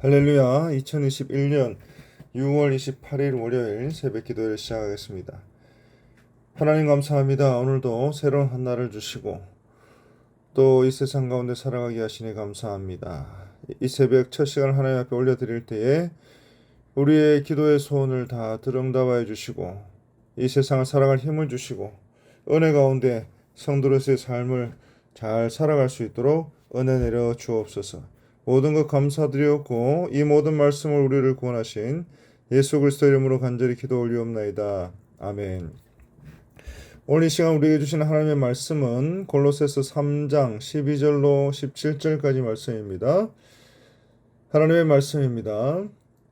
할렐루야. 2021년 6월 28일 월요일 새벽 기도를 시작하겠습니다. 하나님 감사합니다. 오늘도 새로운 한 날을 주시고 또 이 세상 가운데 살아가게 하시니 감사합니다. 이 새벽 첫 시간을 하나님 앞에 올려드릴 때에 우리의 기도의 소원을 다 들응답하여 주시고 이 세상을 살아갈 힘을 주시고 은혜 가운데 성도로서의 삶을 잘 살아갈 수 있도록 은혜 내려 주옵소서. 모든 것 감사드리옵고 이 모든 말씀을 우리를 구원하신 예수 그리스도 이름으로 간절히 기도 올리옵나이다. 아멘. 오늘 이 시간 우리에게 주시는 하나님의 말씀은 골로새서 3장 12절로 17절까지 말씀입니다. 하나님의 말씀입니다.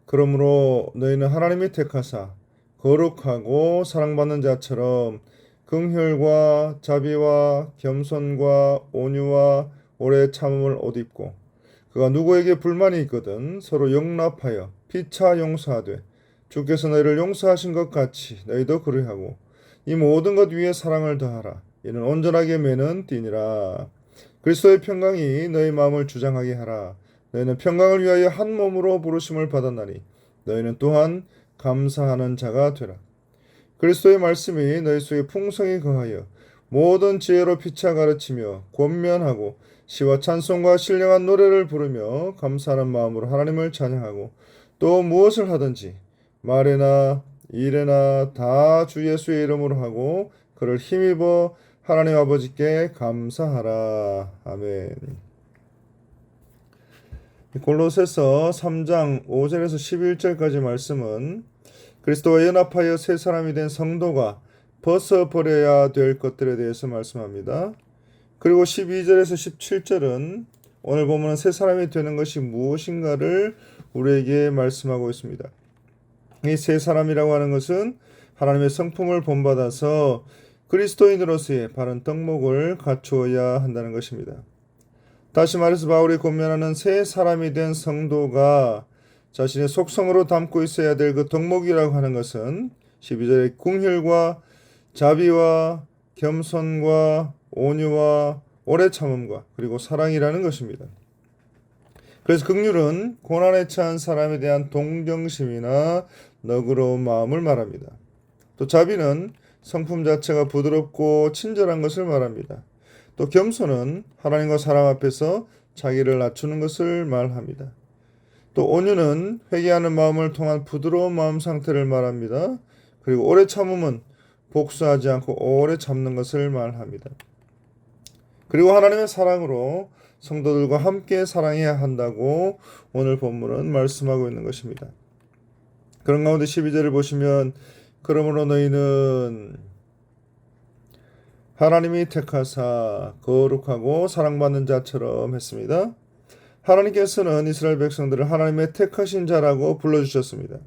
그러므로 너희는 하나님이 택하사 거룩하고 사랑받는 자처럼 긍휼과 자비와 겸손과 온유와 오래 참음을 옷 입고 그가 누구에게 불만이 있거든 서로 용납하여 피차 용서하되 주께서 너희를 용서하신 것 같이 너희도 그리하고 이 모든 것 위에 사랑을 더하라. 이는 온전하게 매는 띠니라. 그리스도의 평강이 너희 마음을 주장하게 하라. 너희는 평강을 위하여 한 몸으로 부르심을 받았나니 너희는 또한 감사하는 자가 되라. 그리스도의 말씀이 너희 속에 풍성히 거하여 모든 지혜로 피차 가르치며 권면하고 시와 찬송과 신령한 노래를 부르며 감사하는 마음으로 하나님을 찬양하고 또 무엇을 하든지 말에나 일에나 다 주 예수의 이름으로 하고 그를 힘입어 하나님 아버지께 감사하라. 아멘. 골로새서 3장 5절에서 11절까지 말씀은 그리스도와 연합하여 새 사람이 된 성도가 벗어버려야 될 것들에 대해서 말씀합니다. 그리고 12절에서 17절은 오늘 보면 새 사람이 되는 것이 무엇인가를 우리에게 말씀하고 있습니다. 이 새 사람이라고 하는 것은 하나님의 성품을 본받아서 그리스도인으로서의 바른 덕목을 갖추어야 한다는 것입니다. 다시 말해서 바울이 권면하는 새 사람이 된 성도가 자신의 속성으로 담고 있어야 될 그 덕목이라고 하는 것은 12절의 긍휼과 자비와 겸손과 온유와 오래 참음과 그리고 사랑이라는 것입니다. 그래서 긍휼은 고난에 처한 사람에 대한 동정심이나 너그러운 마음을 말합니다. 또 자비는 성품 자체가 부드럽고 친절한 것을 말합니다. 또 겸손은 하나님과 사람 앞에서 자기를 낮추는 것을 말합니다. 또 온유는 회개하는 마음을 통한 부드러운 마음 상태를 말합니다. 그리고 오래 참음은 복수하지 않고 오래 참는 것을 말합니다. 그리고 하나님의 사랑으로 성도들과 함께 사랑해야 한다고 오늘 본문은 말씀하고 있는 것입니다. 그런 가운데 12절을 보시면 그러므로 너희는 하나님이 택하사 거룩하고 사랑받는 자처럼 했습니다. 하나님께서는 이스라엘 백성들을 하나님의 택하신 자라고 불러주셨습니다.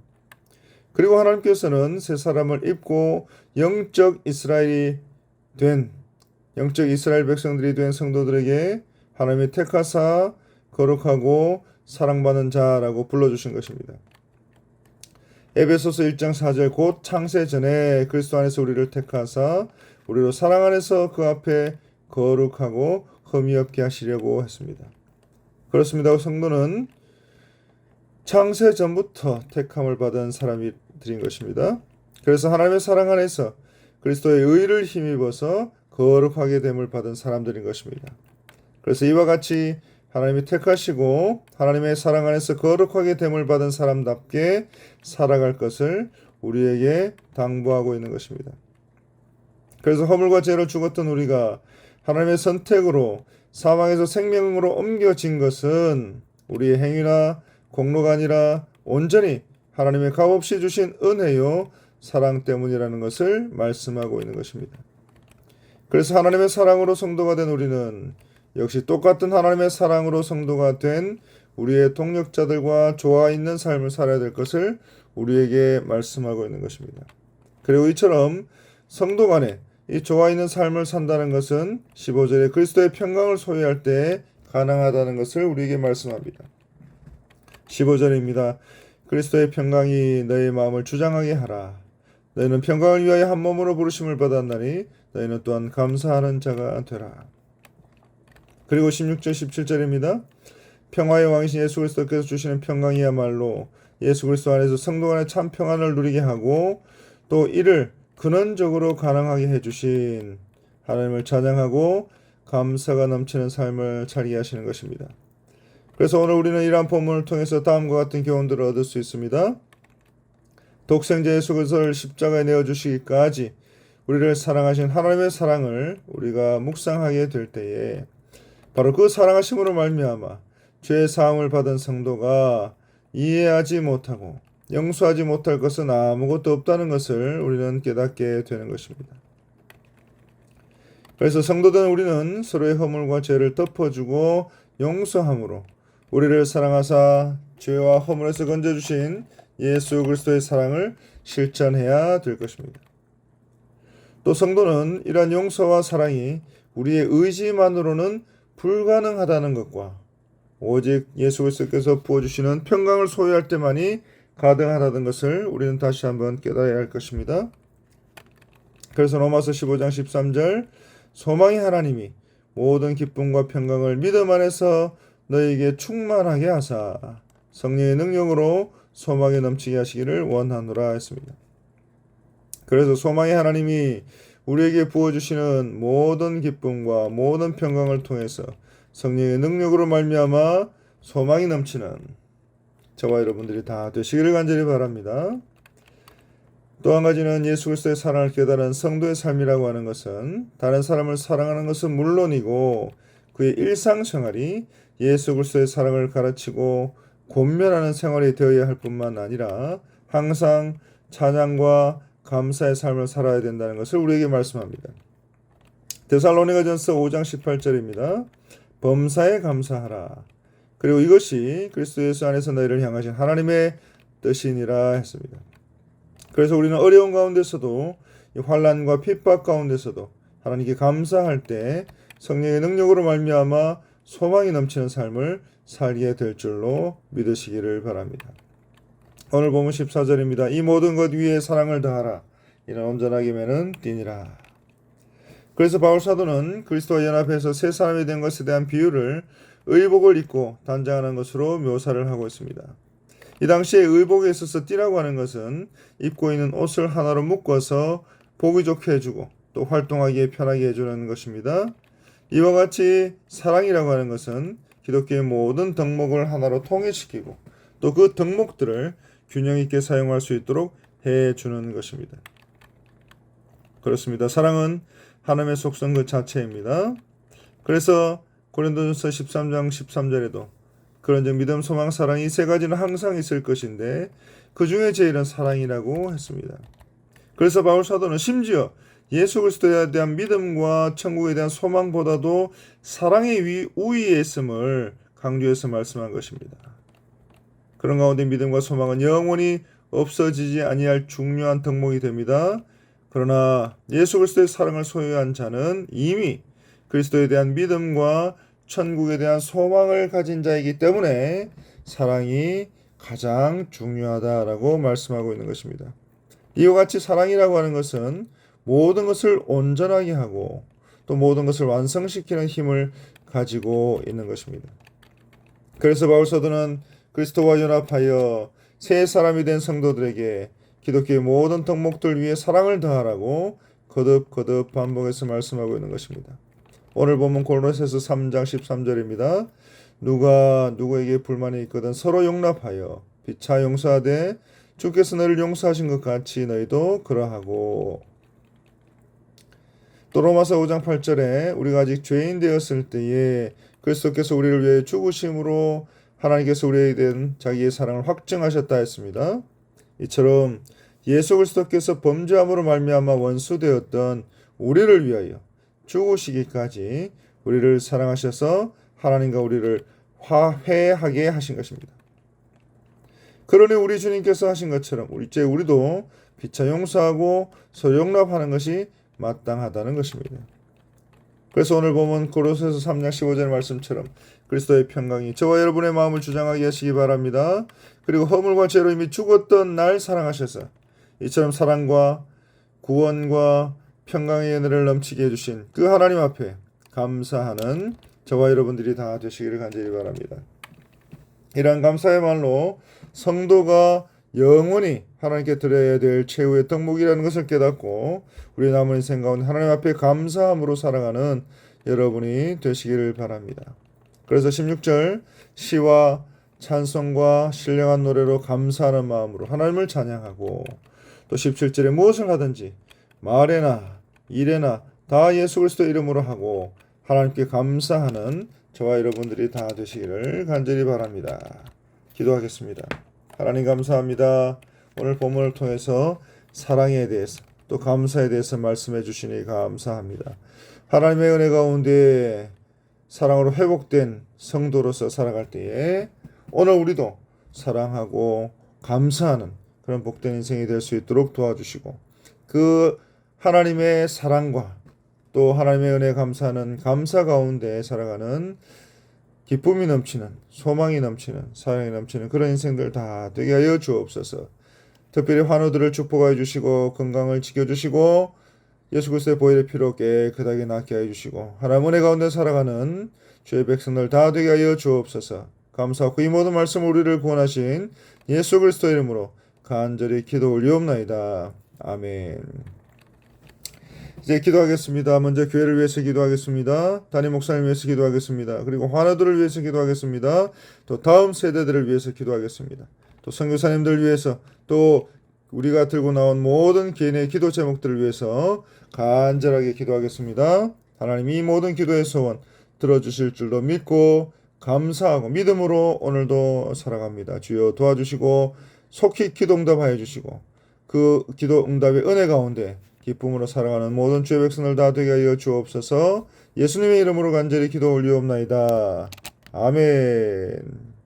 그리고 하나님께서는 새 사람을 입고 영적 이스라엘 백성들이 된 성도들에게 하나님의 택하사 거룩하고 사랑받는 자라고 불러주신 것입니다. 에베소서 1장 4절 곧 창세 전에 그리스도 안에서 우리를 택하사 우리로 사랑 안에서 그 앞에 거룩하고 흠이 없게 하시려고 했습니다. 그렇습니다. 성도는 창세 전부터 택함을 받은 사람들인 것입니다. 그래서 하나님의 사랑 안에서 그리스도의 의를 힘입어서 거룩하게 됨을 받은 사람들인 것입니다. 그래서 이와 같이 하나님이 택하시고 하나님의 사랑 안에서 거룩하게 됨을 받은 사람답게 살아갈 것을 우리에게 당부하고 있는 것입니다. 그래서 허물과 죄로 죽었던 우리가 하나님의 선택으로 사망에서 생명으로 옮겨진 것은 우리의 행위나 공로가 아니라 온전히 하나님의 값없이 주신 은혜요 사랑 때문이라는 것을 말씀하고 있는 것입니다. 그래서 하나님의 사랑으로 성도가 된 우리는 역시 똑같은 하나님의 사랑으로 성도가 된 우리의 동력자들과 조화 있는 삶을 살아야 될 것을 우리에게 말씀하고 있는 것입니다. 그리고 이처럼 성도 간에 이 조화 있는 삶을 산다는 것은 15절에 그리스도의 평강을 소유할 때 가능하다는 것을 우리에게 말씀합니다. 15절입니다. 그리스도의 평강이 너희 마음을 주장하게 하라. 너희는 평강을 위하여 한 몸으로 부르심을 받았나니 너희는 또한 감사하는 자가 되라. 그리고 16절 17절입니다. 평화의 왕이신 예수 그리스도께서 주시는 평강이야말로 예수 그리스도 안에서 성도 간의 참 평안을 누리게 하고 또 이를 근원적으로 가능하게 해주신 하나님을 찬양하고 감사가 넘치는 삶을 살게 하시는 것입니다. 그래서 오늘 우리는 이러한 본문을 통해서 다음과 같은 교훈들을 얻을 수 있습니다. 독생자 예수 그리스도를 십자가에 내어주시기까지 우리를 사랑하신 하나님의 사랑을 우리가 묵상하게 될 때에 바로 그 사랑하심으로 말미암아 죄 사함을 받은 성도가 이해하지 못하고 용서하지 못할 것은 아무것도 없다는 것을 우리는 깨닫게 되는 것입니다. 그래서 성도된 우리는 서로의 허물과 죄를 덮어주고 용서함으로 우리를 사랑하사 죄와 허물에서 건져주신 예수 그리스도의 사랑을 실천해야 될 것입니다. 또 성도는 이러한 용서와 사랑이 우리의 의지만으로는 불가능하다는 것과 오직 예수 그리스도께서 부어주시는 평강을 소유할 때만이 가능하다는 것을 우리는 다시 한번 깨달아야 할 것입니다. 그래서 로마서 15장 13절 소망의 하나님이 모든 기쁨과 평강을 믿음 안에서 너에게 충만하게 하사 성령의 능력으로 소망에 넘치게 하시기를 원하노라 했습니다. 그래서 소망의 하나님이 우리에게 부어주시는 모든 기쁨과 모든 평강을 통해서 성령의 능력으로 말미암아 소망이 넘치는 저와 여러분들이 다 되시기를 간절히 바랍니다. 또 한 가지는 예수 그리스도의 사랑을 깨달은 성도의 삶이라고 하는 것은 다른 사람을 사랑하는 것은 물론이고 그의 일상생활이 예수 그리스도의 사랑을 가르치고 권면하는 생활이 되어야 할 뿐만 아니라 항상 찬양과 감사의 삶을 살아야 된다는 것을 우리에게 말씀합니다. 데살로니가전서 5장 18절입니다. 범사에 감사하라. 그리고 이것이 그리스도 예수 안에서 너희를 향하신 하나님의 뜻이니라 했습니다. 그래서 우리는 어려운 가운데서도 환난과 핍박 가운데서도 하나님께 감사할 때 성령의 능력으로 말미암아 소망이 넘치는 삶을 살게 될 줄로 믿으시기를 바랍니다. 오늘 본문 14절입니다. 이 모든 것 위에 사랑을 더하라. 이는 온전하게 매는 띠니라. 그래서 바울 사도는 그리스도와 연합해서 새 사람이 된 것에 대한 비유를 의복을 입고 단장하는 것으로 묘사를 하고 있습니다. 이 당시에 의복에 있어서 띠라고 하는 것은 입고 있는 옷을 하나로 묶어서 보기 좋게 해주고 또 활동하기에 편하게 해주는 것입니다. 이와 같이 사랑이라고 하는 것은 기독교의 모든 덕목을 하나로 통일시키고 또 그 덕목들을 균형 있게 사용할 수 있도록 해주는 것입니다. 그렇습니다. 사랑은 하나님의 속성 그 자체입니다. 그래서 고린도전서 13장 13절에도 그런즉 믿음, 소망, 사랑 이 세 가지는 항상 있을 것인데 그 중에 제일은 사랑이라고 했습니다. 그래서 바울 사도는 심지어 예수 그리스도에 대한 믿음과 천국에 대한 소망보다도 사랑의 우위에 있음을 강조해서 말씀한 것입니다. 그런 가운데 믿음과 소망은 영원히 없어지지 아니할 중요한 덕목이 됩니다. 그러나 예수 그리스도의 사랑을 소유한 자는 이미 그리스도에 대한 믿음과 천국에 대한 소망을 가진 자이기 때문에 사랑이 가장 중요하다라고 말씀하고 있는 것입니다. 이와 같이 사랑이라고 하는 것은 모든 것을 온전하게 하고 또 모든 것을 완성시키는 힘을 가지고 있는 것입니다. 그래서 바울 사도는 그리스도와 연합하여 새 사람이 된 성도들에게 기독교의 모든 덕목들 위에 사랑을 더하라고 거듭 반복해서 말씀하고 있는 것입니다. 오늘 보면 골로새서 3장 13절입니다. 누가 누구에게 불만이 있거든 서로 용납하여 피차 용서하되 주께서 너희를 용서하신 것 같이 너희도 그러하고. 또 로마서 5장 8절에 우리가 아직 죄인 되었을 때에 그리스도께서 우리를 위해 죽으심으로 하나님께서 우리에 대한 자기의 사랑을 확증하셨다 했습니다. 이처럼 예수 그리스도께서 범죄함으로 말미암아 원수되었던 우리를 위하여 죽으시기까지 우리를 사랑하셔서 하나님과 우리를 화해하게 하신 것입니다. 그러니 우리 주님께서 하신 것처럼 이제 우리도 피차 용서하고 서로 용납하는 것이 마땅하다는 것입니다. 그래서 오늘 보면 고로새서 3장 15절 말씀처럼 그리스도의 평강이 저와 여러분의 마음을 주장하게 하시기 바랍니다. 그리고 허물과 죄로 이미 죽었던 날 사랑하셔서 이처럼 사랑과 구원과 평강의 은혜를 넘치게 해주신 그 하나님 앞에 감사하는 저와 여러분들이 다 되시기를 간절히 바랍니다. 이러한 감사의 말로 성도가 영원히 하나님께 드려야 될 최후의 덕목이라는 것을 깨닫고 우리 남은 인생 가운데 하나님 앞에 감사함으로 살아가는 여러분이 되시기를 바랍니다. 그래서 16절 시와 찬송과 신령한 노래로 감사하는 마음으로 하나님을 찬양하고 또 17절에 무엇을 하든지 말에나 일에나 다 예수 그리스도 이름으로 하고 하나님께 감사하는 저와 여러분들이 다 되시기를 간절히 바랍니다. 기도하겠습니다. 하나님 감사합니다. 오늘 본문을 통해서 사랑에 대해서 또 감사에 대해서 말씀해 주시니 감사합니다. 하나님의 은혜 가운데 사랑으로 회복된 성도로서 살아갈 때에 오늘 우리도 사랑하고 감사하는 그런 복된 인생이 될 수 있도록 도와주시고 그 하나님의 사랑과 또 하나님의 은혜에 감사하는 감사 가운데 살아가는 기쁨이 넘치는 소망이 넘치는 사랑이 넘치는 그런 인생들 다 되게 하여 주옵소서. 특별히 환우들을 축복하여 주시고 건강을 지켜주시고 예수 그리스도의 보혈의 피로 깨끗하게 낫게 하여 주시고 하나님 은혜 가운데 살아가는 주의 백성들 다 되게 하여 주옵소서. 감사하고 이 모든 말씀 우리를 구원하신 예수 그리스도 이름으로 간절히 기도 올리옵나이다. 아멘. 이제 기도하겠습니다. 먼저 교회를 위해서 기도하겠습니다. 담임 목사님 위해서 기도하겠습니다. 그리고 환우들을 위해서 기도하겠습니다. 또 다음 세대들을 위해서 기도하겠습니다. 또 선교사님들 위해서 또 우리가 들고 나온 모든 개인의 기도 제목들을 위해서 간절하게 기도하겠습니다. 하나님 이 모든 기도의 소원 들어주실 줄로 믿고 감사하고 믿음으로 오늘도 살아갑니다. 주여 도와주시고 속히 기도 응답하여 주시고 그 기도 응답의 은혜 가운데 기쁨으로 살아가는 모든 주의 백성들 다 되게 하여 주옵소서. 예수님의 이름으로 간절히 기도 올리옵나이다. 아멘.